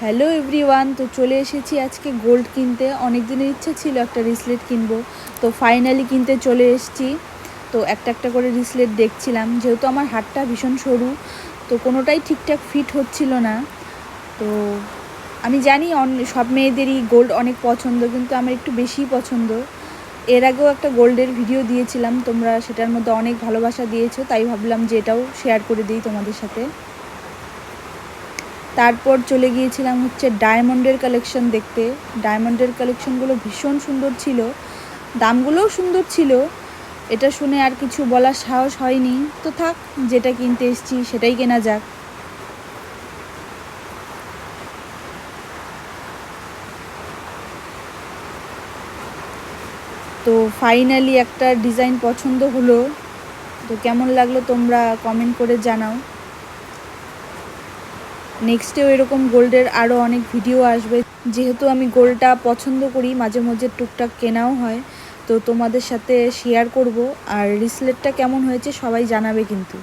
Hello everyone, তো চলে এসেছি আজকে গোল্ড কিনতে। অনেক দিনের ইচ্ছা ছিল একটা রিসলেট কিনবো, তো ফাইনালি কিনতে চলে এসেছি। তো একটা একটা করে রিসলেট দেখছিলাম, যেহেতু আমার হাতটা ভীষণ সরু, তো কোনোটাই ঠিকঠাক ফিট হচ্ছিল না। তো আমি জানি সব মেয়েদেরই গোল্ড অনেক পছন্দ, কিন্তু আমার একটু বেশিই পছন্দ। এর আগেও একটা গোল্ডের ভিডিও দিয়েছিলাম, তোমরা সেটার মধ্যে অনেক ভালোবাসা দিয়েছো, তাই ভাবলাম যে এটাও শেয়ার করে দিই তোমাদের সাথে। তারপর চলে গিয়েছিলাম ডায়মন্ডের কালেকশন দেখতে। ডায়মন্ডের কালেকশনগুলো ভীষণ সুন্দর ছিল, দামগুলোও সুন্দর ছিল। এটা শুনে আর কিছু বলার সাহস হয়নি, তো থাক, যেটা কিনতে এসেছি সেটাই কেনা যাক। তো ফাইনালি একটা ডিজাইন পছন্দ হলো, তো কেমন লাগলো তোমরা কমেন্ট করে জানাও। নেক্সটেও এরকম গোল্ডের আরও অনেক ভিডিও আসবে, যেহেতু আমি গোল্ডটা পছন্দ করি, মাঝে মাঝে টুকটাক কেনাও হয়, তো তোমাদের সাথে শেয়ার করব। আর রিসলেটটা কেমন হয়েছে সবাই জানাবে কিন্তু।